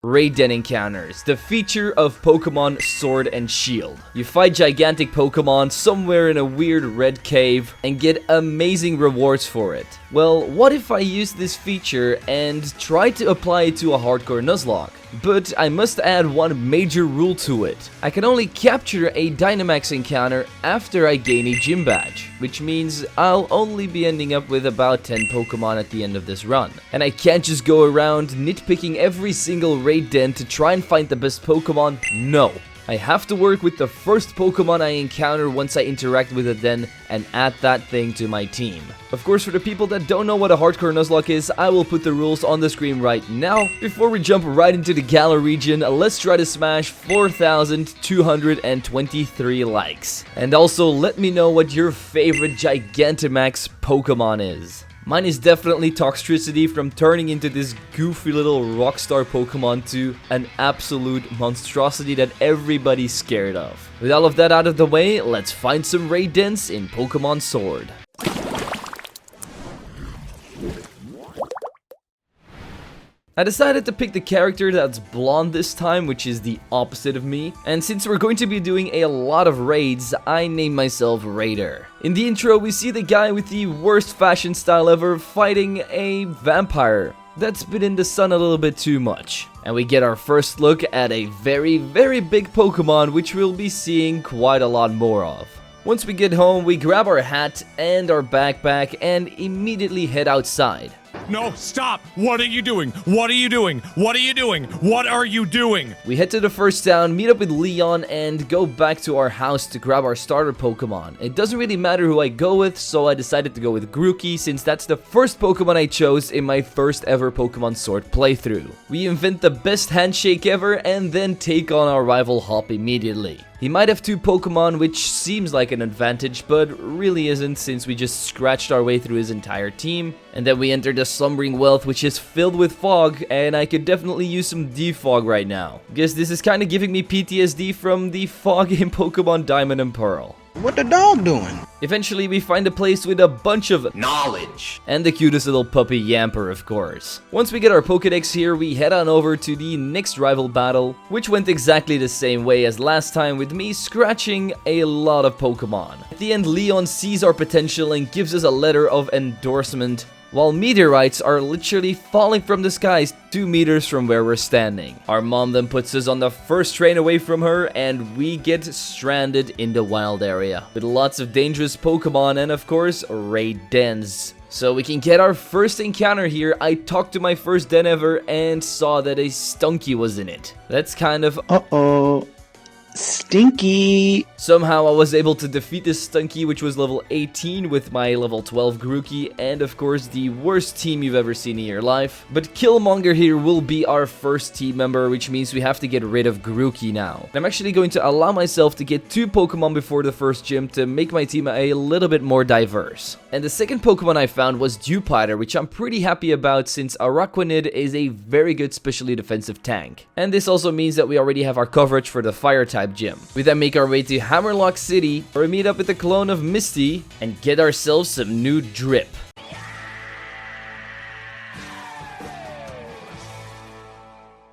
Raid Den encounters, the feature of Pokemon Sword and Shield. You fight gigantic Pokemon somewhere in a weird red cave and get amazing rewards for it. Well, what if I use this feature and try to apply it to a hardcore Nuzlocke? But I must add one major rule to it. I can only capture a Dynamax encounter after I gain a gym badge, which means I'll only be ending up with about 10 Pokemon at the end of this run. And I can't just go around nitpicking every single raid den to try and find the best Pokemon. No. I have to work with the first Pokemon I encounter once I interact with a den and add that thing to my team. Of course, for the people that don't know what a hardcore Nuzlocke is, I will put the rules on the screen right now. Before we jump right into the galar region, let's try to smash 4,223 likes. And also let me know what your favorite Gigantamax Pokemon is. Mine is definitely Toxtricity, from turning into this goofy little rockstar Pokemon to an absolute monstrosity that everybody's scared of. With all of that out of the way, let's find some raid dens in Pokemon Sword. I decided to pick the character that's blonde this time, which is the opposite of me. And since we're going to be doing a lot of raids, I named myself Raider. In the intro, we see the guy with the worst fashion style ever fighting a vampire that's been in the sun a little bit too much. And we get our first look at a very, very big Pokemon, which we'll be seeing quite a lot more of. Once we get home, we grab our hat and our backpack and immediately head outside. No, stop! What are you doing? What are you doing? What are you doing? What are you doing? We head to the first town, meet up with Leon, and go back to our house to grab our starter Pokemon. It doesn't really matter who I go with, so I decided to go with Grookey, since that's the first Pokemon I chose in my first ever Pokemon Sword playthrough. We invent the best handshake ever, and then take on our rival Hop immediately. He might have 2 Pokemon, which seems like an advantage, but really isn't, since we just scratched our way through his entire team. And then we enter the Slumbering Wealth, which is filled with fog, and I could definitely use some defog right now. Guess this is kind of giving me PTSD from the fog in Pokemon Diamond and Pearl. What the dog doing? Eventually, we find a place with a bunch of knowledge. And the cutest little puppy Yamper, of course. Once we get our Pokedex here, we head on over to the next rival battle, which went exactly the same way as last time, with me scratching a lot of Pokemon. At the end, Leon sees our potential and gives us a letter of endorsement, while meteorites are literally falling from the skies 2 meters from where we're standing. Our mom then puts us on the first train away from her, and we get stranded in the wild area with lots of dangerous Pokemon and, of course, raid dens. So we can get our first encounter here. I talked to my first den ever and saw that a Stunky was in it. That's kind of Uh-oh. Stinky. Somehow I was able to defeat this Stunky, which was level 18, with my level 12 Grookey, and of course the worst team you've ever seen in your life. But Killmonger here will be our first team member, which means we have to get rid of Grookey now. I'm actually going to allow myself to get 2 Pokemon before the first gym to make my team a little bit more diverse. And the second Pokemon I found was Dewpider, which I'm pretty happy about, since Araquanid is a very good specially defensive tank. And this also means that we already have our coverage for the fire type gym. We then make our way to Hammerlock City, where we meet up with the clone of Misty and get ourselves some new drip.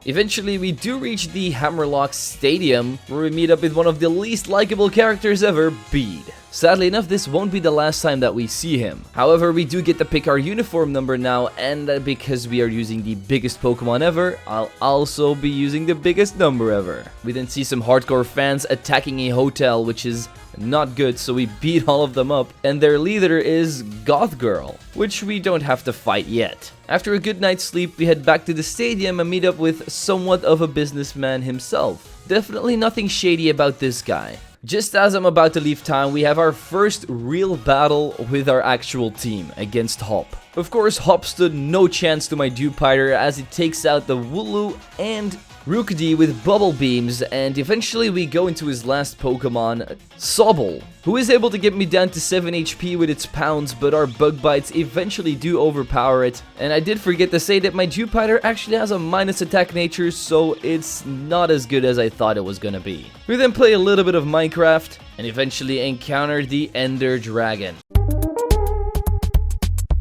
Eventually, we do reach the Hammerlock Stadium, where we meet up with one of the least likable characters ever, Bede. Sadly enough, this won't be the last time that we see him. However, we do get to pick our uniform number now, and because we are using the biggest Pokemon ever, I'll also be using the biggest number ever. We then see some hardcore fans attacking a hotel, which is not good, so we beat all of them up, and their leader is Goth Girl, which we don't have to fight yet. After a good night's sleep, we head back to the stadium and meet up with somewhat of a businessman himself. Definitely nothing shady about this guy. Just as I'm about to leave town, we have our first real battle with our actual team against Hop. Of course, Hop stood no chance to my Dewpider, as it takes out the Wooloo and Rookidee with bubble beams, and eventually we go into his last Pokemon, Sobble, who is able to get me down to 7 HP with its pounds, but our bug bites eventually do overpower it. And I did forget to say that my Dewpider actually has a minus attack nature, so it's not as good as I thought it was gonna be. We then play a little bit of Minecraft and eventually encounter the Ender Dragon.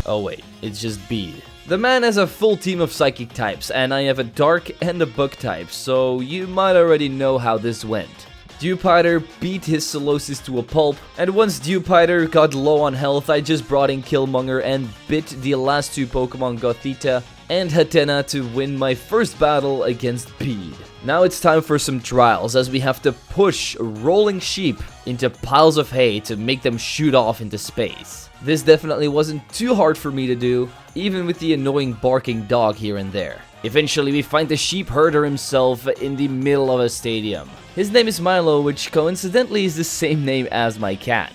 Oh wait, it's just Bede. The man has a full team of psychic types, and I have a dark and a bug type, so you might already know how this went. Dewpider beat his Solosis to a pulp, and once Dewpider got low on health, I just brought in Killmonger and bit the last two Pokemon Gothita and Hatena to win my first battle against Bede. Now it's time for some trials, as we have to push rolling sheep into piles of hay to make them shoot off into space. This definitely wasn't too hard for me to do, even with the annoying barking dog here and there. Eventually we find the sheep herder himself in the middle of a stadium. His name is Milo, which coincidentally is the same name as my cat.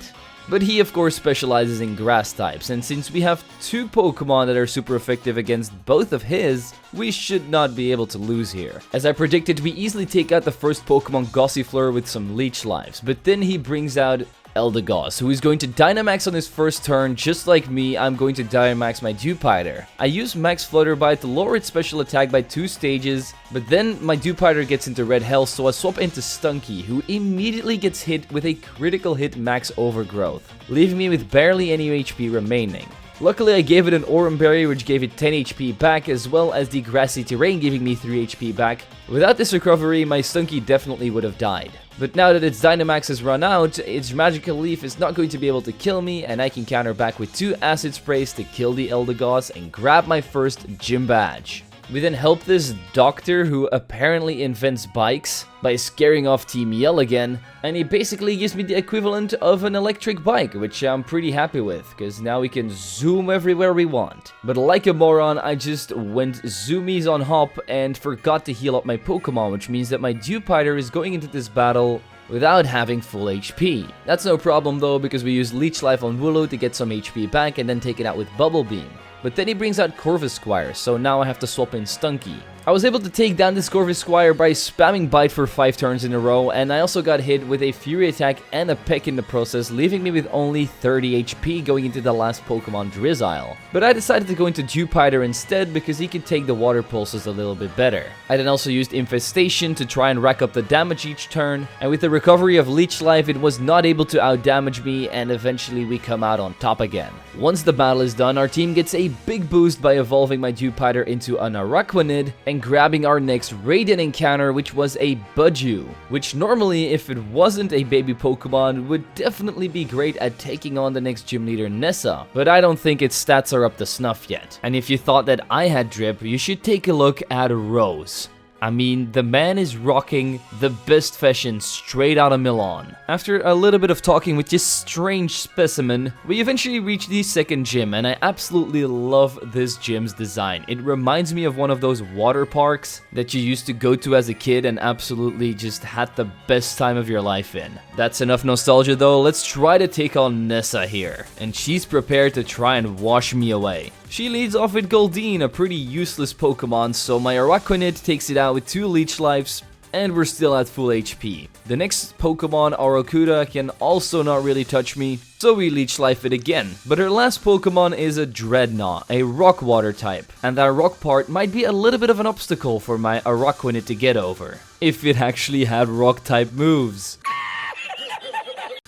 But he of course specializes in grass types, and since we have two Pokemon that are super effective against both of his, we should not be able to lose here. As I predicted, we easily take out the first Pokemon Gossifleur with some Leech Lives, but then he brings out Eldegoss, who is going to Dynamax on his first turn. Just like me, I'm going to Dynamax my Dewpider. I use Max Flutter Bite to lower its special attack by 2 stages, but then my Dewpider gets into red health, so I swap into Stunky, who immediately gets hit with a critical hit Max Overgrowth, leaving me with barely any HP remaining. Luckily, I gave it an Aurum Berry, which gave it 10 HP back, as well as the Grassy Terrain giving me 3 HP back. Without this recovery, my Stunky definitely would have died. But now that its Dynamax has run out, its Magical Leaf is not going to be able to kill me, and I can counter back with 2 Acid Sprays to kill the Eldegoss and grab my first Gym Badge. We then help this doctor who apparently invents bikes by scaring off Team Yell again, and he basically gives me the equivalent of an electric bike, which I'm pretty happy with, because now we can zoom everywhere we want. But like a moron, I just went zoomies on hop and forgot to heal up my Pokemon, which means that my Dewpider is going into this battle without having full HP. That's no problem though, because we use Leech Life on Wooloo to get some HP back and then take it out with Bubble Beam. But then he brings out Corvisquire, so now I have to swap in Stunky. I was able to take down this Corvisquire by spamming Bite for 5 turns in a row, and I also got hit with a Fury Attack and a Peck in the process, leaving me with only 30 HP going into the last Pokemon Drizzile. But I decided to go into Dewpider instead because he could take the Water Pulses a little bit better. I then also used Infestation to try and rack up the damage each turn, and with the recovery of Leech Life, it was not able to outdamage me, and eventually we come out on top again. Once the battle is done, our team gets a big boost by evolving my Dewpider into an Araquanid, and grabbing our next Radiant encounter, which was a Budju, which normally, if it wasn't a baby Pokemon, would definitely be great at taking on the next gym leader Nessa, but I don't think its stats are up to snuff yet. And if you thought that I had drip, you should take a look at Rose. I mean, the man is rocking the best fashion straight out of Milan. After a little bit of talking with this strange specimen, we eventually reach the second gym, and I absolutely love this gym's design. It reminds me of one of those water parks that you used to go to as a kid and absolutely just had the best time of your life in. That's enough nostalgia though, let's try to take on Nessa here. And she's prepared to try and wash me away. She leads off with Goldeen, a pretty useless Pokemon, so my Araquanid takes it out with 2 Leech Lives, and we're still at full HP. The next Pokemon, Aracuda, can also not really touch me, so we Leech Life it again. But her last Pokemon is a Dreadnought, a Rock Water type, and that Rock part might be a little bit of an obstacle for my Araquanid to get over, if it actually had Rock type moves.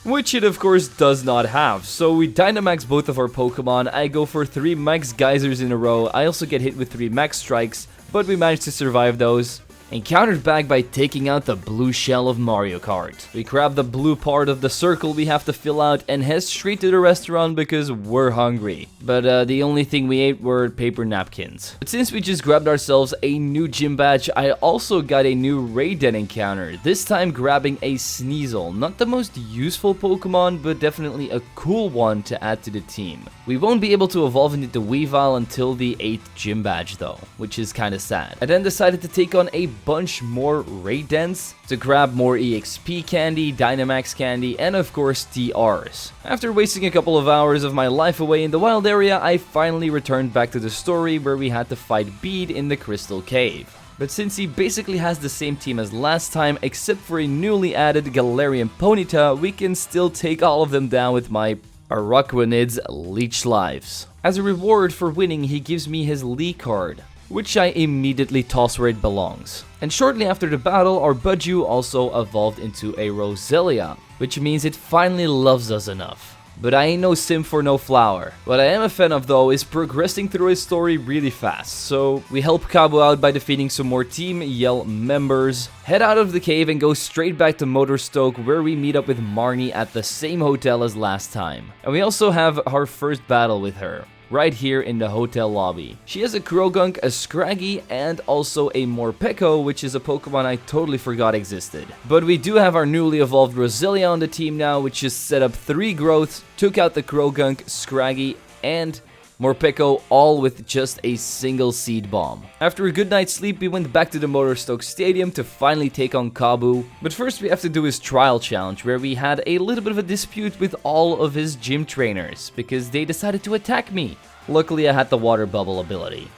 Which it of course does not have, so we Dynamax both of our Pokemon. I go for 3 Max Geysers in a row. I also get hit with 3 Max Strikes, but we managed to survive those. And countered back by taking out the blue shell of Mario Kart. We grab the blue part of the circle we have to fill out and head straight to the restaurant because we're hungry. But the only thing we ate were paper napkins. But since we just grabbed ourselves a new gym badge, I also got a new Radiant encounter. This time grabbing a Sneasel. Not the most useful Pokemon, but definitely a cool one to add to the team. We won't be able to evolve into the Weavile until the 8th gym badge though, which is kinda sad. I then decided to take on a bunch more Raidents to grab more EXP candy, Dynamax candy, and of course TRs. After wasting a couple of hours of my life away in the wild area, I finally returned back to the story where we had to fight Bede in the Crystal Cave. But since he basically has the same team as last time, except for a newly added Galarian Ponyta, we can still take all of them down with my Araquanid's Leech Lives. As a reward for winning, he gives me his Lee card, which I immediately toss where it belongs. And shortly after the battle, our Budju also evolved into a Roselia, which means it finally loves us enough. but I ain't no sim for no flower. What I am a fan of though is progressing through his story really fast, so we help Kabu out by defeating some more Team Yell members, head out of the cave and go straight back to Motorstoke where we meet up with Marnie at the same hotel as last time. And we also have our first battle with her, right here in the hotel lobby. She has a Krogunk, a Scraggy, and also a Morpeko, which is a Pokemon I totally forgot existed. But we do have our newly evolved Roselia on the team now, which just set up 3 growths, took out the Krogunk, Scraggy, and Morpeko, all with just a single seed bomb. After a good night's sleep, we went back to the Motorstoke Stadium to finally take on Kabu. But first we have to do his trial challenge, where we had a little bit of a dispute with all of his gym trainers, because they decided to attack me. Luckily I had the water bubble ability.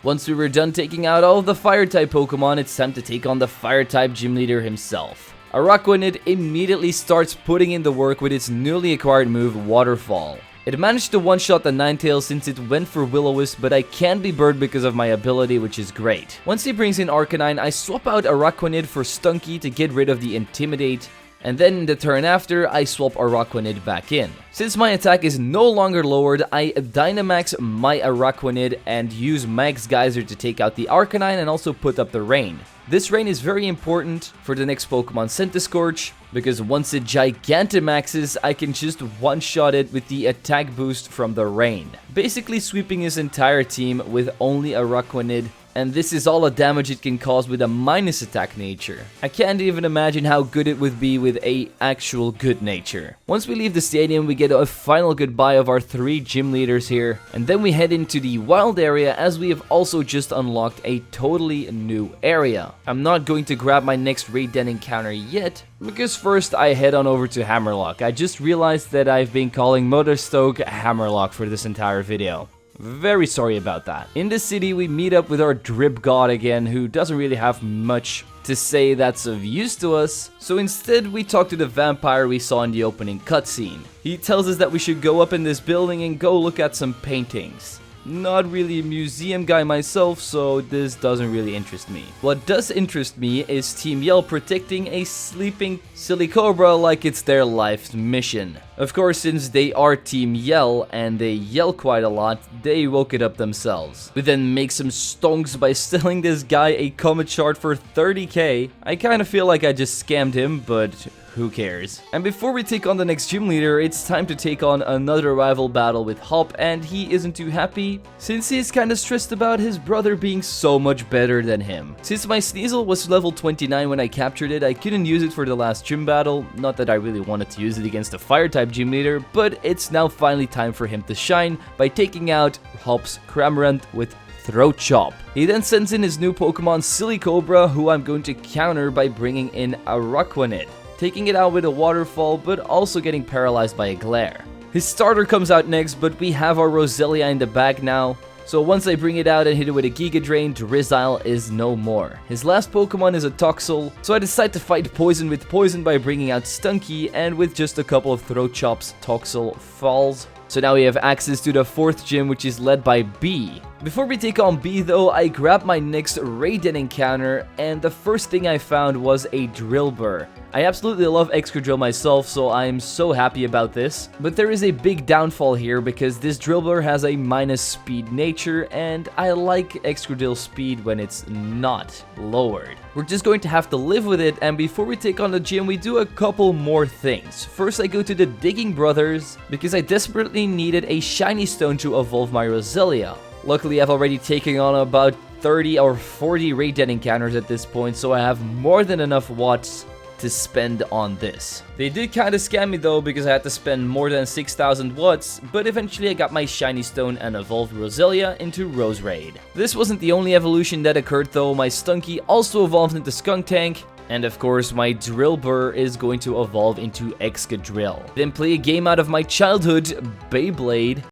Once we were done taking out all of the fire-type Pokemon, it's time to take on the fire-type gym leader himself. Araquanid immediately starts putting in the work with its newly acquired move, Waterfall. It managed to one-shot the Ninetales since it went for Will-O-Wisp, but I can't be burned because of my ability, which is great. Once he brings in Arcanine, I swap out Araquanid for Stunky to get rid of the Intimidate, and then in the turn after, I swap Araquanid back in. Since my attack is no longer lowered, I Dynamax my Araquanid and use Max Geyser to take out the Arcanine and also put up the Rain. This Rain is very important for the next Pokemon Centiskorch, because once it Gigantamaxes, I can just one-shot it with the attack boost from the Rain, basically sweeping his entire team with only Araquanid, and this is all the damage it can cause with a minus attack nature. I can't even imagine how good it would be with a actual good nature. Once we leave the stadium, we get a final goodbye of our 3 gym leaders here, and then we head into the wild area as we have also just unlocked a totally new area. I'm not going to grab my next raid den encounter yet, because first I head on over to Hammerlock. I just realized that I've been calling Motorstoke Hammerlock for this entire video. Very sorry about that. In the city, we meet up with our Drip God again, who doesn't really have much to say that's of use to us. So instead, we talk to the vampire we saw in the opening cutscene. He tells us that we should go up in this building and go look at some paintings. Not really a museum guy myself, so this doesn't really interest me. What does interest me is Team Yell protecting a sleeping Silicobra like it's their life's mission. Of course, since they are Team Yell and they yell quite a lot, they woke it up themselves. We then make some stonks by selling this guy a Comet Shard for 30k. I kind of feel like I just scammed him, but who cares? And before we take on the next gym leader, it's time to take on another rival battle with Hop, and he isn't too happy since he's kinda stressed about his brother being so much better than him. Since my Sneasel was level 29 when I captured it, I couldn't use it for the last gym battle. Not that I really wanted to use it against a fire-type gym leader, but it's now finally time for him to shine by taking out Hop's Cramorant with Throat Chop. He then sends in his new Pokemon Silicobra, who I'm going to counter by bringing in Araquanid, taking it out with a Waterfall, but also getting paralyzed by a Glare. His starter comes out next, but we have our Roselia in the bag now. So once I bring it out and hit it with a Giga Drain, Drizzile is no more. His last Pokemon is a Toxel, so I decide to fight Poison with Poison by bringing out Stunky, and with just a couple of Throat Chops, Toxel falls. So now we have access to the 4th gym, which is led by B. Before we take on B though, I grabbed my next Raiden encounter, and the first thing I found was a Drillbur. I absolutely love Excadrill myself, so I am so happy about this. But there is a big downfall here, because this Drillbur has a minus speed nature, and I like Excadrill speed when it's not lowered. We're just going to have to live with it, and before we take on the gym, we do a couple more things. First, I go to the Digging Brothers, because I desperately needed a shiny stone to evolve my Roselia. Luckily, I've already taken on about 30 or 40 raid den encounters at this point, so I have more than enough watts to spend on this. They did kinda scam me though, because I had to spend more than 6,000 watts, but eventually I got my shiny stone and evolved Roselia into Roserade. This wasn't the only evolution that occurred though. My Stunky also evolved into Skuntank, and of course my Drillbur is going to evolve into Excadrill. Then play a game out of my childhood, Beyblade.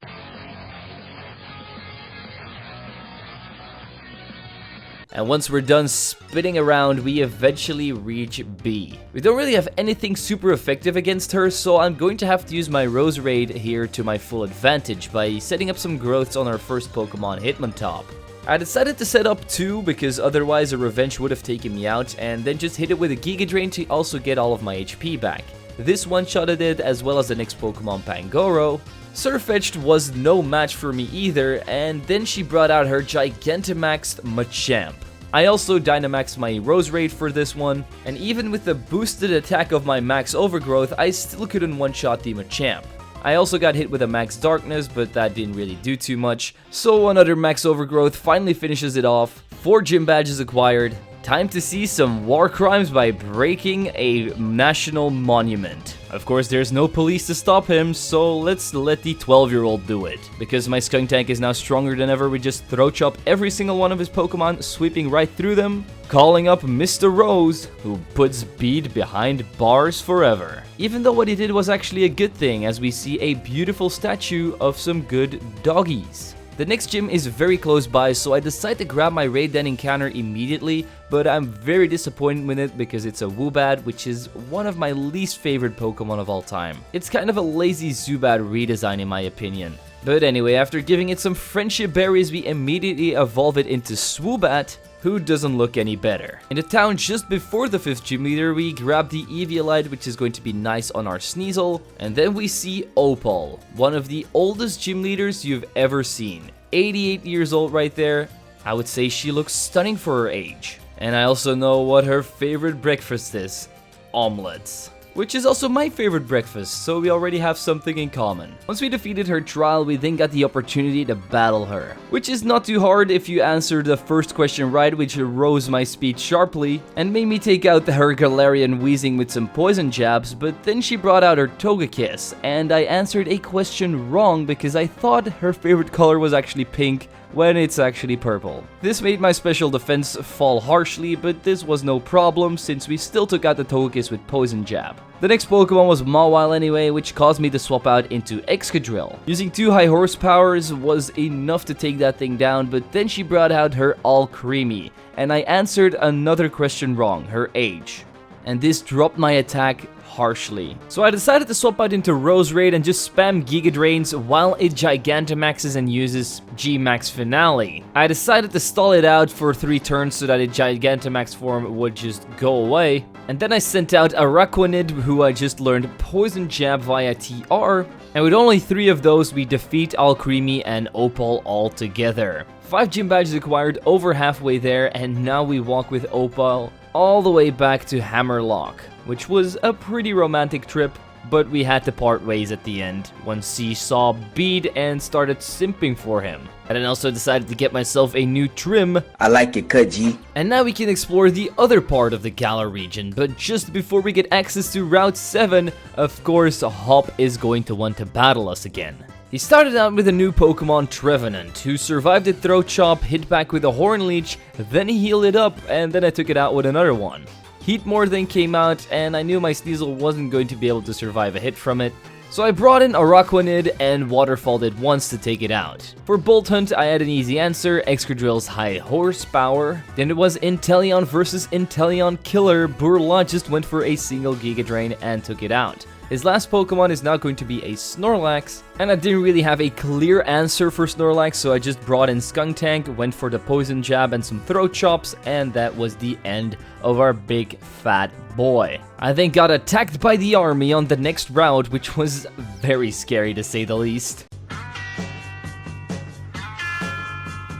And once we're done spinning around, we eventually reach B. We don't really have anything super effective against her, so I'm going to have to use my Roserade here to my full advantage by setting up some growths on our first Pokemon, Hitmontop. I decided to set up 2 because otherwise a Revenge would have taken me out, and then just hit it with a Giga Drain to also get all of my HP back. This one-shotted it, as well as the next Pokemon Pangoro. Surfetched was no match for me either, and then she brought out her Gigantamax Machamp. I also Dynamaxed my Roserade for this one, and even with the boosted attack of my Max Overgrowth, I still couldn't one-shot the Machamp. I also got hit with a Max Darkness, but that didn't really do too much, so another Max Overgrowth finally finishes it off. 4 gym badges acquired. Time to see some war crimes by breaking a national monument. Of course, there's no police to stop him, so let's let the 12-year-old do it. Because my Skuntank is now stronger than ever, we just throat chop every single one of his Pokemon, sweeping right through them, calling up Mr. Rose, who puts Bede behind bars forever. Even though what he did was actually a good thing, as we see a beautiful statue of some good doggies. The next gym is very close by, so I decide to grab my Raid Den encounter immediately, but I'm very disappointed with it because it's a Woobat, which is one of my least favorite Pokemon of all time. It's kind of a lazy Zubat redesign in my opinion. But anyway, after giving it some friendship berries, we immediately evolve it into Swoobat, who doesn't look any better. In the town just before the 5th gym leader, we grab the Eviolite, which is going to be nice on our Sneasel, and then we see Opal, one of the oldest gym leaders you've ever seen. 88 years old right there. I would say she looks stunning for her age. And I also know what her favorite breakfast is. Omelets. Which is also my favorite breakfast, so we already have something in common. Once we defeated her trial, we then got the opportunity to battle her, which is not too hard if you answer the first question right, which rose my speed sharply, and made me take out her Galarian Weezing with some poison jabs, but then she brought out her Togekiss, and I answered a question wrong because I thought her favorite color was actually pink, when it's actually purple. This made my special defense fall harshly, but this was no problem since we still took out the Togekiss with Poison Jab. The next Pokemon was Mawile anyway, which caused me to swap out into Excadrill. Using 2 high horsepowers was enough to take that thing down, but then she brought out her Alcremie, and I answered another question wrong, her age. And this dropped my attack harshly. So I decided to swap out into Roserade and just spam Giga Drains while it Gigantamaxes and uses G-Max Finale. I decided to stall it out for 3 turns so that its Gigantamax form would just go away. And then I sent out Araquanid, who I just learned Poison Jab via TR. And with only 3 of those, we defeat Alcremie and Opal all together. 5 gym badges acquired, over halfway there, and now we walk with Opal all the way back to Hammerlock, which was a pretty romantic trip, but we had to part ways at the end once she saw Bede and started simping for him. And then also decided to get myself a new trim. I like it, cut G. And now we can explore the other part of the Galar region, but just before we get access to Route 7, of course, Hop is going to want to battle us again. He started out with a new Pokemon, Trevenant, who survived the Throat Chop, hit back with a Horn Leech, then he healed it up, and then I took it out with another one. Heatmore then came out, and I knew my Sneasel wasn't going to be able to survive a hit from it, so I brought in Araquanid and Waterfalled it once to take it out. For Bolt Hunt, I had an easy answer, Excadrill's high horsepower. Then it was Inteleon versus Inteleon Killer. Bourla just went for a single Giga Drain and took it out. His last Pokemon is now going to be a Snorlax, and I didn't really have a clear answer for Snorlax, so I just brought in Skuntank, went for the Poison Jab and some Throat Chops, and that was the end of our big fat boy. I then got attacked by the army on the next route, which was very scary to say the least.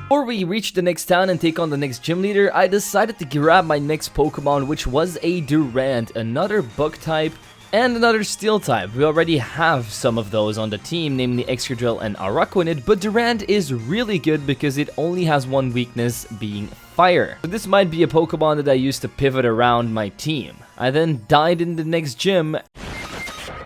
Before we reach the next town and take on the next gym leader, I decided to grab my next Pokemon, which was a Durant, another Bug type, and another Steel type. We already have some of those on the team, namely Excadrill and Araquanid, but Durant is really good because it only has one weakness, being Fire. So this might be a Pokemon that I used to pivot around my team. I then died in the next gym,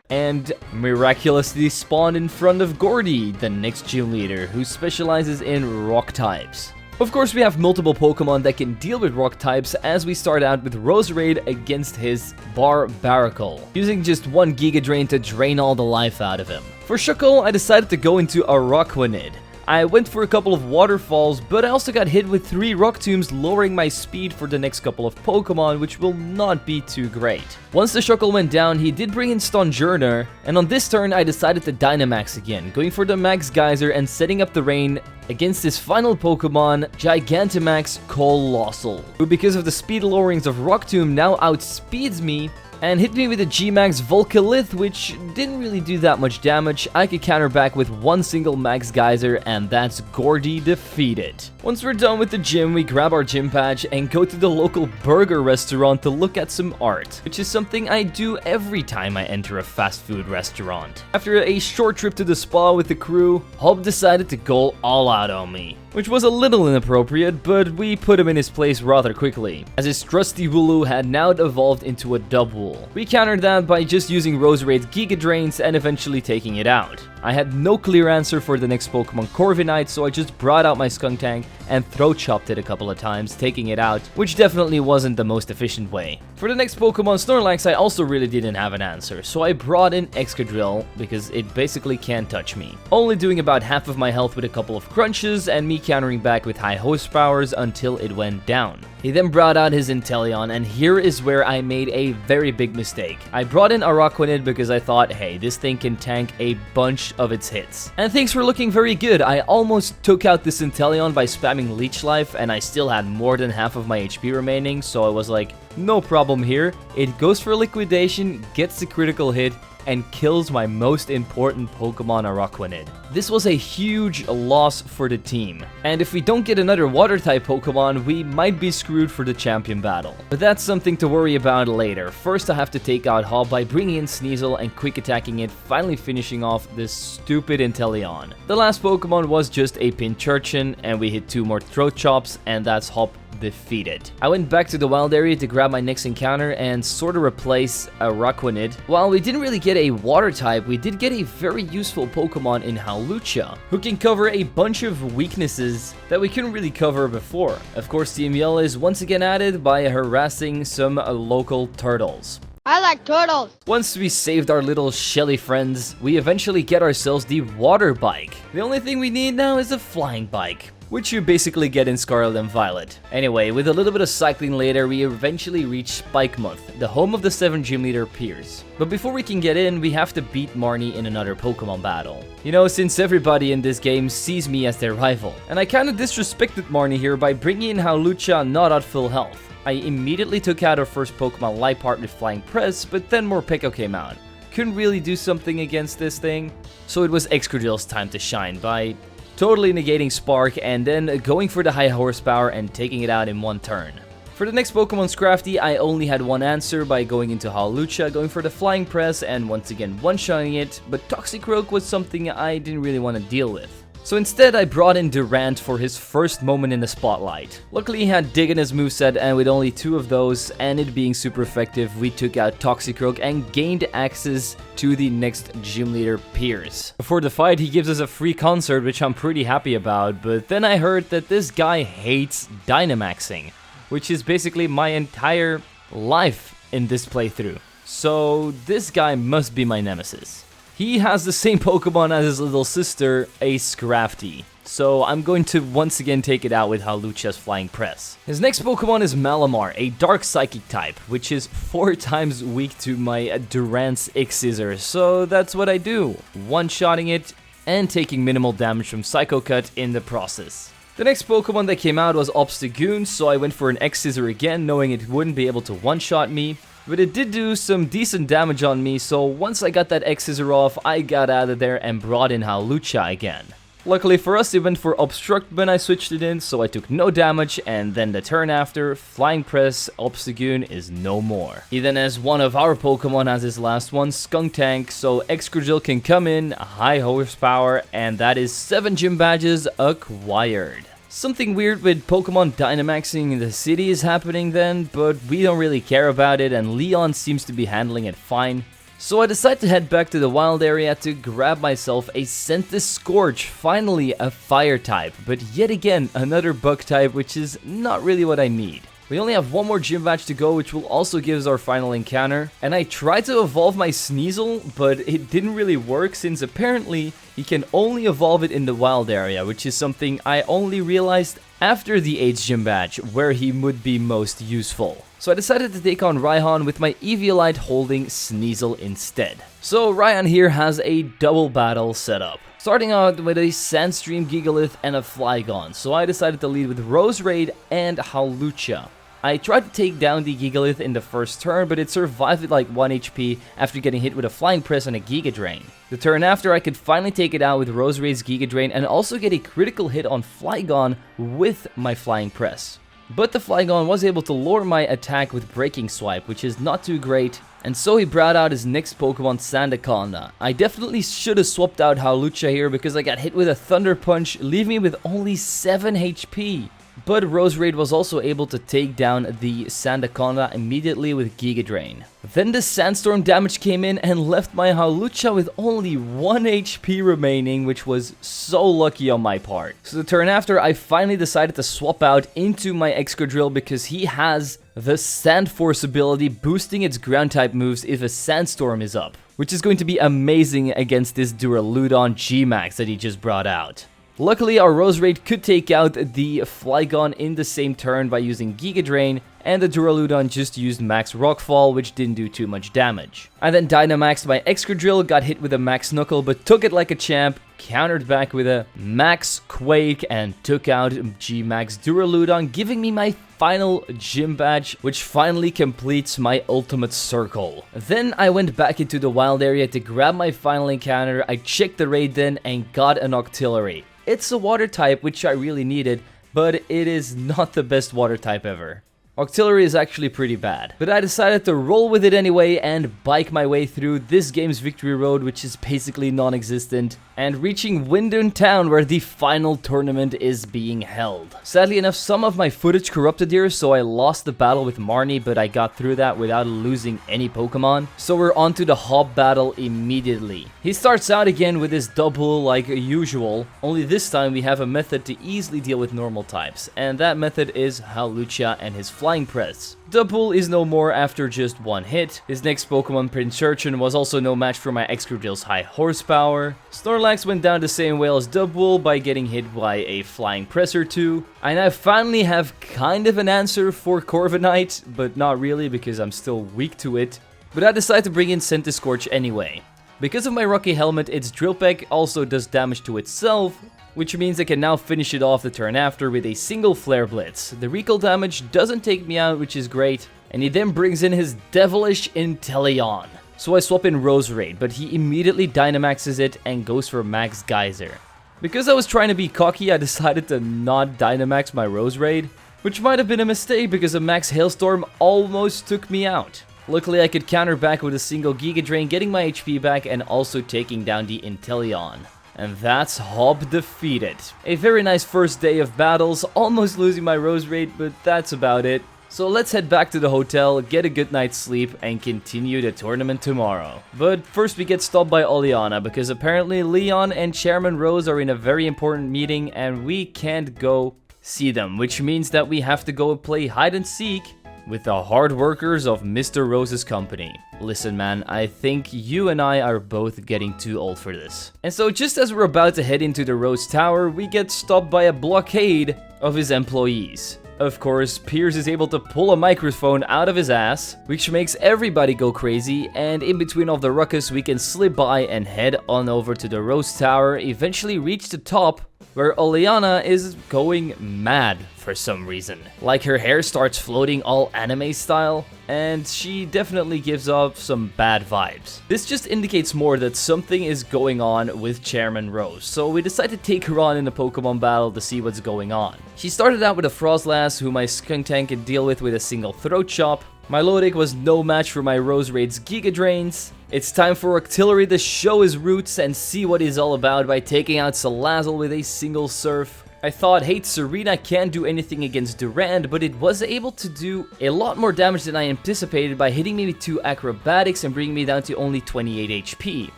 and miraculously spawned in front of Gordy, the next gym leader, who specializes in rock types. Of course, we have multiple Pokemon that can deal with rock types, as we start out with Roserade against his Barbaracle, using just 1 Giga Drain to drain all the life out of him. For Shuckle, I decided to go into Araquanid. I went for a couple of waterfalls, but I also got hit with 3 rock tombs, lowering my speed for the next couple of Pokemon, which will not be too great. Once the Shuckle went down, he did bring in Stonjourner, and on this turn I decided to Dynamax again, going for the Max Geyser and setting up the rain against his final Pokemon, Gigantamax Colossal, who because of the speed lowerings of Rock Tomb now outspeeds me and hit me with a G-Max Volcalith, which didn't really do that much damage. I could counter back with one single Max Geyser, and that's Gordy defeated. Once we're done with the gym, we grab our gym badge and go to the local burger restaurant to look at some art, which is something I do every time I enter a fast food restaurant. After a short trip to the spa with the crew, Hob decided to go all out on me, which was a little inappropriate, but we put him in his place rather quickly, as his trusty Wooloo had now evolved into a Dubwool. We countered that by just using Roserade's Giga Drains and eventually taking it out. I had no clear answer for the next Pokemon Corviknight, so I just brought out my Skuntank and throat chopped it a couple of times, taking it out, which definitely wasn't the most efficient way. For the next Pokemon Snorlax, I also really didn't have an answer, so I brought in Excadrill because it basically can't touch me, only doing about half of my health with a couple of crunches and me countering back with high horsepowers until it went down. He then brought out his Inteleon, and here is where I made a very big mistake. I brought in Araquanid because I thought, hey, this thing can tank a bunch of its hits. And things were looking very good. I almost took out this Inteleon by spamming Leech Life, and I still had more than half of my HP remaining, so I was like, no problem here. It goes for liquidation, gets the critical hit, and kills my most important Pokemon, Araquanid. This was a huge loss for the team, and if we don't get another Water-type Pokemon, we might be screwed for the champion battle. But that's something to worry about later. First I have to take out Hob by bringing in Sneasel and quick attacking it, finally finishing off this stupid Inteleon. The last Pokemon was just a Pincurchin, and we hit 2 more Throat Chops, and that's Hob defeated. I went back to the wild area to grab my next encounter and sort of replace Araquanid. While we didn't really get a water type, we did get a very useful Pokemon in Hawlucha, who can cover a bunch of weaknesses that we couldn't really cover before. Of course, Team Yell is once again added by harassing some local turtles. I like turtles. Once we saved our little Shelly friends, we eventually get ourselves the water bike. The only thing we need now is a flying bike, which you basically get in Scarlet and Violet. Anyway, with a little bit of cycling later, we eventually reach Spikemuth, the home of the 7 gym leader Piers. But before we can get in, we have to beat Marnie in another Pokemon battle. You know, since everybody in this game sees me as their rival. And I kinda disrespected Marnie here by bringing in Hawlucha not at full health. I immediately took out our first Pokemon Liepard with Flying Press, but then Morpeko came out. Couldn't really do something against this thing, so it was Excadrill's time to shine by totally negating Spark and then going for the high horsepower and taking it out in one turn. For the next Pokemon Scrafty, I only had one answer by going into Hawlucha, going for the Flying Press and once again one-shotting it, but Toxicroak was something I didn't really want to deal with. So instead, I brought in Durant for his first moment in the spotlight. Luckily, he had Dig in his moveset, and with only 2 of those, and it being super effective, we took out Toxicroak and gained access to the next gym leader, Piers. Before the fight, he gives us a free concert, which I'm pretty happy about, but then I heard that this guy hates Dynamaxing, which is basically my entire life in this playthrough. So this guy must be my nemesis. He has the same Pokemon as his little sister, a Scrafty. So I'm going to once again take it out with Hawlucha's Flying Press. His next Pokemon is Malomar, a Dark Psychic type, which is 4 times weak to my Durant's X-Scissor. So that's what I do, one-shotting it and taking minimal damage from Psycho Cut in the process. The next Pokemon that came out was Obstagoon, so I went for an X-Scissor again, knowing it wouldn't be able to one-shot me. But it did do some decent damage on me, so once I got that X-Scissor off, I got out of there and brought in Hawlucha again. Luckily for us, it went for Obstruct when I switched it in, so I took no damage, and then the turn after, Flying Press, Obstagoon is no more. He then has one of our Pokemon as his last one, Skuntank, so Excadrill can come in, high horsepower, and that is 7 gym badges acquired. Something weird with Pokemon Dynamaxing in the city is happening then, but we don't really care about it and Leon seems to be handling it fine. So I decide to head back to the wild area to grab myself a Sentis Scourge, finally a fire type, but yet again another bug type, which is not really what I need. We only have one more gym badge to go, which will also give us our final encounter. And I tried to evolve my Sneasel, but it didn't really work since apparently you can only evolve it in the wild area, which is something I only realized after the 8th gym badge, where he would be most useful. So I decided to take on Raihan with my Eviolite holding Sneasel instead. So Raihan here has a double battle set up. Starting out with a Sandstream Gigalith and a Flygon, so I decided to lead with Roserade and Hawlucha. I tried to take down the Gigalith in the first turn, but it survived with like 1 HP after getting hit with a Flying Press and a Giga Drain. The turn after, I could finally take it out with Roserade's Giga Drain and also get a critical hit on Flygon with my Flying Press. But the Flygon was able to lure my attack with Breaking Swipe, which is not too great, and so he brought out his next Pokemon, Sandaconda. I definitely should have swapped out Hawlucha here because I got hit with a Thunder Punch, leaving me with only 7 HP. But Roserade was also able to take down the Sandaconda immediately with Giga Drain. Then the Sandstorm damage came in and left my Hawlucha with only 1 HP remaining, which was so lucky on my part. So the turn after, I finally decided to swap out into my Excadrill because he has the Sand Force ability, boosting its ground type moves if a Sandstorm is up, which is going to be amazing against this Duraludon G-Max that he just brought out. Luckily, our Roserade could take out the Flygon in the same turn by using Giga Drain, and the Duraludon just used Max Rockfall, which didn't do too much damage. I then Dynamaxed my Excadrill, got hit with a Max Knuckle, but took it like a champ, countered back with a Max Quake, and took out G-Max Duraludon, giving me my final gym badge, which finally completes my ultimate circle. Then I went back into the wild area to grab my final encounter. I checked the raid then and got an Octillery. It's a water type, which I really needed, but it is not the best water type ever. Octillery is actually pretty bad, but I decided to roll with it anyway and bike my way through this game's victory road, which is basically non-existent, and reaching Windun Town where the final tournament is being held. Sadly enough, some of my footage corrupted here, so I lost the battle with Marnie, but I got through that without losing any Pokemon. So we're on to the Hob battle immediately. He starts out again with his double like usual, only this time we have a method to easily deal with normal types, and that method is Hawlucha and his Flying Press. Double is no more after just 1 hit. His next Pokemon, Prince Urchin, was also no match for my Excadrill's high horsepower. Snorlax went down the same way as Double by getting hit by a Flying Press or 2. I now finally have kind of an answer for Corviknight, but not really because I'm still weak to it. But I decided to bring in Centiskorch anyway. Because of my Rocky Helmet, its Drill Peck also does damage to itself, which means I can now finish it off the turn after with a single Flare Blitz. The recall damage doesn't take me out, which is great, and he then brings in his devilish Inteleon. So I swap in Roserade, but he immediately Dynamaxes it and goes for Max Geyser. Because I was trying to be cocky, I decided to not Dynamax my Roserade, which might have been a mistake because a Max Hailstorm almost took me out. Luckily, I could counter back with a single Giga Drain, getting my HP back and also taking down the Inteleon. And that's Hob defeated. A very nice first day of battles, almost losing my Roserade, but that's about it. So let's head back to the hotel, get a good night's sleep, and continue the tournament tomorrow. But first we get stopped by Oleana, because apparently Leon and Chairman Rose are in a very important meeting, and we can't go see them, which means that we have to go play hide and seek with the hard workers of Mr. Rose's company. Listen man, I think you and I are both getting too old for this. And so just as we're about to head into the Rose Tower, we get stopped by a blockade of his employees. Of course, Piers is able to pull a microphone out of his ass, which makes everybody go crazy, and in between all the ruckus we can slip by and head on over to the Rose Tower, eventually reach the top, where Oleana is going mad for some reason. Like her hair starts floating all anime style, and she definitely gives off some bad vibes. This just indicates more that something is going on with Chairman Rose, so we decide to take her on in a Pokemon battle to see what's going on. She started out with a Frostlass, who my Skuntank can deal with a single Throat Chop. My Lodic was no match for my Roserade's Giga Drains. It's time for Octillery to show his roots and see what he's all about by taking out Salazzle with a single Surf. I thought, hey, Serena can't do anything against Durand, but it was able to do a lot more damage than I anticipated by hitting me with 2 Acrobatics and bringing me down to only 28 HP.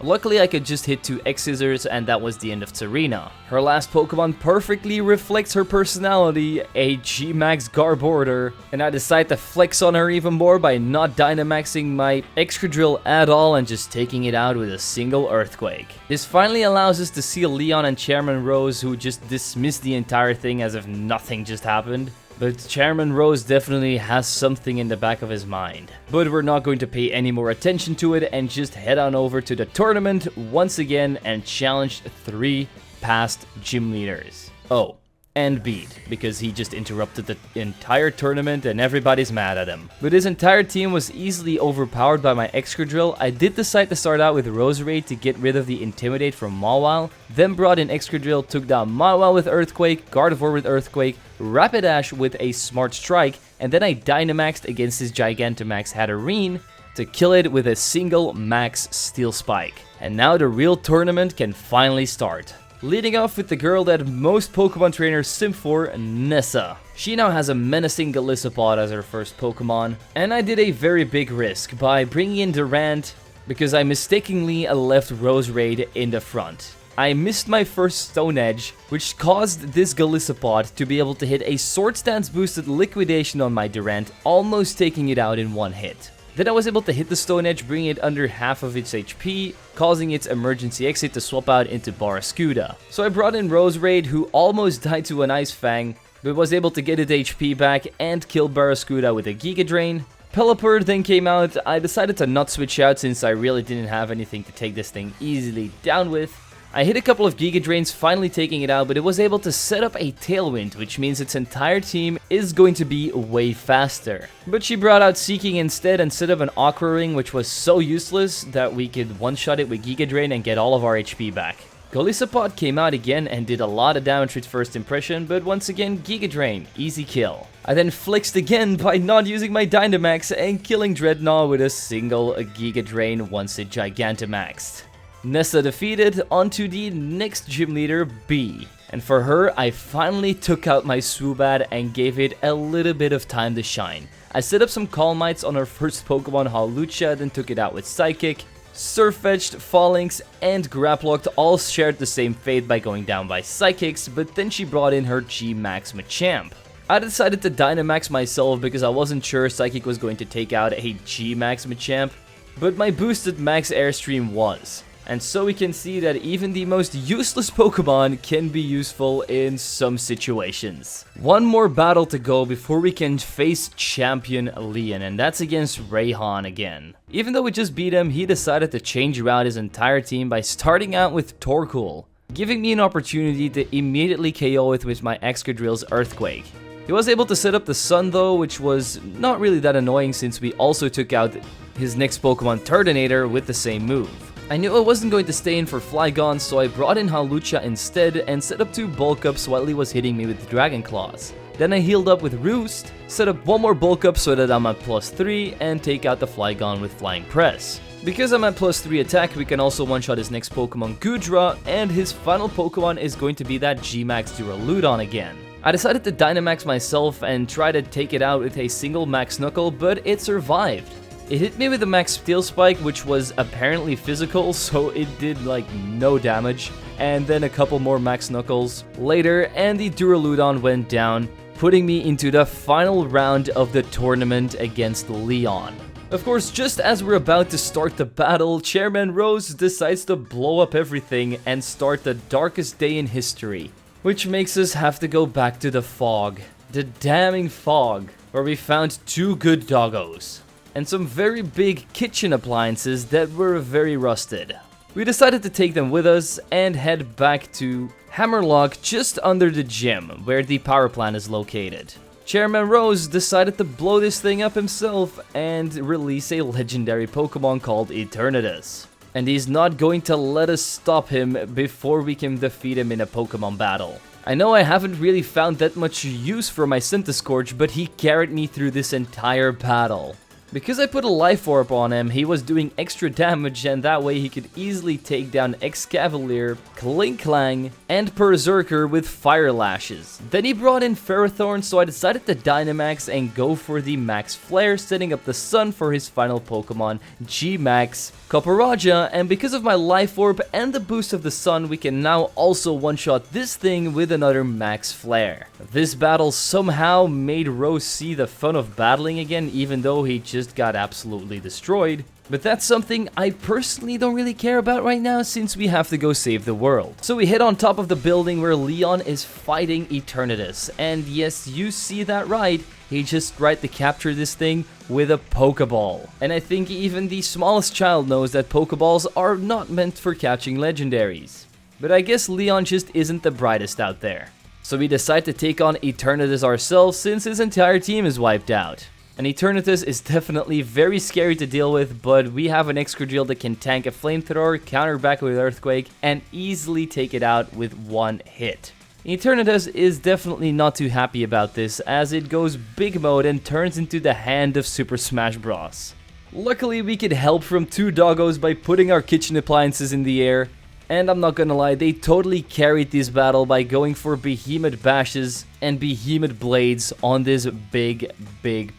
Luckily, I could just hit 2 X-Scissors and that was the end of Serena. Her last Pokemon perfectly reflects her personality, a G-Max Garbodor, and I decide to flex on her even more by not Dynamaxing my Excadrill at all and just taking it out with a single Earthquake. This finally allows us to see Leon and Chairman Rose, who just dismissed the entire thing as if nothing just happened. But Chairman Rose definitely has something in the back of his mind. But we're not going to pay any more attention to it and just head on over to the tournament once again and challenge 3 past gym leaders. Oh, and beat, because he just interrupted the entire tournament and everybody's mad at him. But his entire team was easily overpowered by my Excadrill. I did decide to start out with Roserade to get rid of the Intimidate from Mawile, then brought in Excadrill, took down Mawile with Earthquake, Gardevoir with Earthquake, Rapidash with a Smart Strike, and then I Dynamaxed against his Gigantamax Hatterene to kill it with a single max Steel Spike. And now the real tournament can finally start. Leading off with the girl that most Pokemon trainers simp for, Nessa. She now has a menacing Golisopod as her first Pokemon, and I did a very big risk by bringing in Durant because I mistakenly left Roserade in the front. I missed my first Stone Edge, which caused this Golisopod to be able to hit a Sword Stance boosted Liquidation on my Durant, almost taking it out in one hit. Then I was able to hit the Stone Edge, bringing it under half of its HP, causing its emergency exit to swap out into Barraskewda. So I brought in Roserade, who almost died to an Ice Fang, but was able to get its HP back and kill Barraskewda with a Giga Drain. Pelipper then came out. I decided to not switch out since I really didn't have anything to take this thing easily down with. I hit a couple of Giga Drains, finally taking it out, but it was able to set up a Tailwind, which means its entire team is going to be way faster. But she brought out Seeking instead and set up an Aqua Ring, which was so useless that we could one-shot it with Giga Drain and get all of our HP back. Golisopod came out again and did a lot of damage with first impression, but once again, Giga Drain, easy kill. I then flexed again by not using my Dynamax and killing Dreadnought with a single Giga Drain once it Gigantamaxed. Nessa defeated, onto the next gym leader, B. And for her, I finally took out my Swoobat and gave it a little bit of time to shine. I set up some Calm Mites on her first Pokemon, Hawlucha, then took it out with Psychic. Surfetched, Phalanx, and Graplocked all shared the same fate by going down by Psychics, but then she brought in her G-Max Machamp. I decided to Dynamax myself because I wasn't sure Psychic was going to take out a G-Max Machamp, but my boosted Max Airstream was. And so we can see that even the most useless Pokemon can be useful in some situations. One more battle to go before we can face Champion Leon, and that's against Rayhan again. Even though we just beat him, he decided to change around his entire team by starting out with Torkoal, giving me an opportunity to immediately KO it with my Excadrill's Earthquake. He was able to set up the Sun though, which was not really that annoying since we also took out his next Pokemon, Turtonator, with the same move. I knew I wasn't going to stay in for Flygon, so I brought in Hawlucha instead and set up 2 Bulk Ups while he was hitting me with Dragon Claws. Then I healed up with Roost, set up 1 more Bulk Up so that I'm at +3, and take out the Flygon with Flying Press. Because I'm at +3 attack, we can also one-shot his next Pokemon, Goodra, and his final Pokemon is going to be that G-Max Duraludon again. I decided to Dynamax myself and try to take it out with a single Max Knuckle, but it survived. It hit me with a Max Steel Spike, which was apparently physical, so it did like no damage, and then a couple more Max Knuckles later, and the Duraludon went down, putting me into the final round of the tournament against Leon. Of course, just as we're about to start the battle, Chairman Rose decides to blow up everything and start the darkest day in history, which makes us have to go back to the fog, the damning fog, where we found 2 good doggos and some very big kitchen appliances that were very rusted. We decided to take them with us and head back to Hammerlock just under the gym where the power plant is located. Chairman Rose decided to blow this thing up himself and release a legendary Pokemon called Eternatus. And he's not going to let us stop him before we can defeat him in a Pokemon battle. I know I haven't really found that much use for my Centiskorch, but he carried me through this entire battle. Because I put a Life Orb on him, he was doing extra damage, and that way he could easily take down Excavalier, Klinklang, and Berserker with Fire Lashes. Then he brought in Ferrothorn, so I decided to Dynamax and go for the Max Flare, setting up the Sun for his final Pokemon, G-Max Copperajah, and because of my Life Orb and the boost of the Sun, we can now also one-shot this thing with another Max Flare. This battle somehow made Rose see the fun of battling again, even though he just got absolutely destroyed. But that's something I personally don't really care about right now since we have to go save the world. So we hit on top of the building where Leon is fighting Eternatus. And yes, you see that right. He just tried to capture this thing with a Pokeball. And I think even the smallest child knows that Pokeballs are not meant for catching legendaries. But I guess Leon just isn't the brightest out there. So we decide to take on Eternatus ourselves since his entire team is wiped out. And Eternatus is definitely very scary to deal with, but we have an Excadrill that can tank a Flamethrower, counter back with Earthquake, and easily take it out with one hit. Eternatus is definitely not too happy about this, as it goes big mode and turns into the hand of Super Smash Bros. Luckily, we could help from two doggos by putting our kitchen appliances in the air, and I'm not gonna lie, they totally carried this battle by going for Behemoth Bashes and Behemoth Blades on this big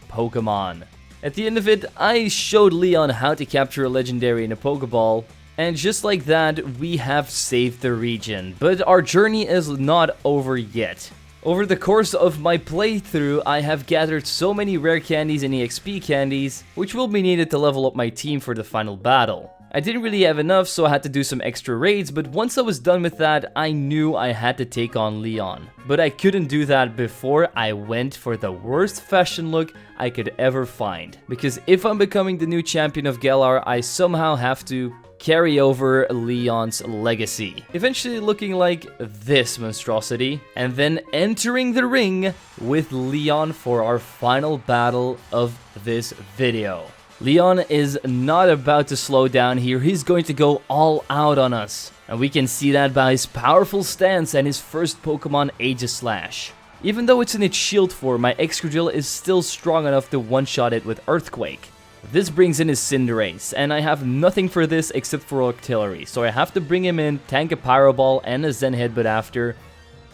Pokemon. At the end of it, I showed Leon how to capture a legendary in a Pokeball, and just like that, we have saved the region. But our journey is not over yet. Over the course of my playthrough, I have gathered so many rare candies and EXP candies, which will be needed to level up my team for the final battle. I didn't really have enough, so I had to do some extra raids, but once I was done with that, I knew I had to take on Leon. But I couldn't do that before I went for the worst fashion look I could ever find. Because if I'm becoming the new champion of Galar, I somehow have to carry over Leon's legacy. Eventually looking like this monstrosity, and then entering the ring with Leon for our final battle of this video. Leon is not about to slow down here, he's going to go all out on us. And we can see that by his powerful stance and his first Pokemon, Aegislash. Even though it's in its shield form, my Excadrill is still strong enough to one-shot it with Earthquake. This brings in his Cinderace, and I have nothing for this except for Artillery, so I have to bring him in, tank a Pyro Ball and a Zen Headbutt after,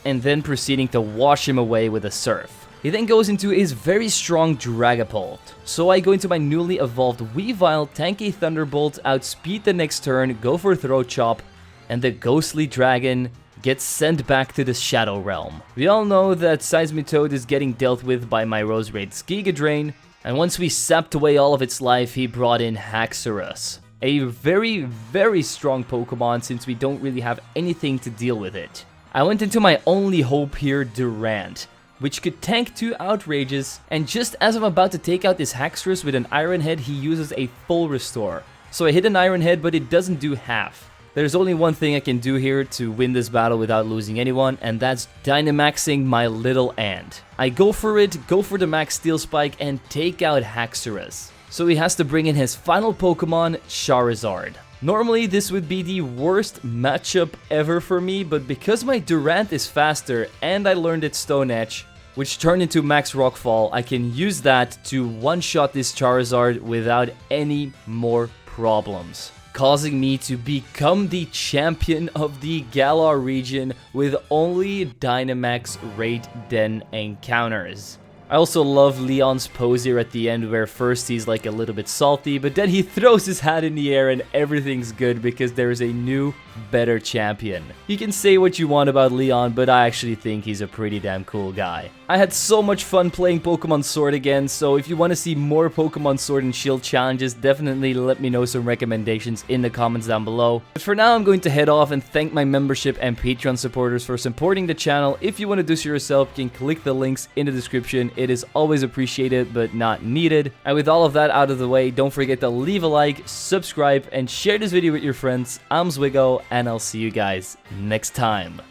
and then proceeding to wash him away with a Surf. He then goes into his very strong Dragapult. So I go into my newly evolved Weavile, tank a Thunderbolt, outspeed the next turn, go for Throat Chop, and the Ghostly Dragon gets sent back to the Shadow Realm. We all know that Seismitoad is getting dealt with by my Roserade's Giga Drain, and once we sapped away all of its life, he brought in Haxorus. A very strong Pokemon since we don't really have anything to deal with it. I went into my only hope here, Durant, which could tank 2 Outrages, and just as I'm about to take out this Haxorus with an Iron Head, he uses a full restore. So I hit an Iron Head, but it doesn't do half. There's only one thing I can do here to win this battle without losing anyone, and that's Dynamaxing my little ant. I go for it, go for the Max Steel Spike, and take out Haxorus. So he has to bring in his final Pokemon, Charizard. Normally, this would be the worst matchup ever for me, but because my Durant is faster and I learned its Stone Edge, which turned into Max Rockfall, I can use that to one-shot this Charizard without any more problems, causing me to become the champion of the Galar region with only Dynamax Raid Den encounters. I also love Leon's pose here at the end, where first he's like a little bit salty, but then he throws his hat in the air and everything's good because there's a new, better champion. You can say what you want about Leon, but I actually think he's a pretty damn cool guy. I had so much fun playing Pokemon Sword again, so if you want to see more Pokemon Sword and Shield challenges, definitely let me know some recommendations in the comments down below. But for now, I'm going to head off and thank my membership and Patreon supporters for supporting the channel. If you want to do so yourself, you can click the links in the description. It is always appreciated, but not needed. And with all of that out of the way, don't forget to leave a like, subscribe, and share this video with your friends. I'm Zwiggo, and I'll see you guys next time.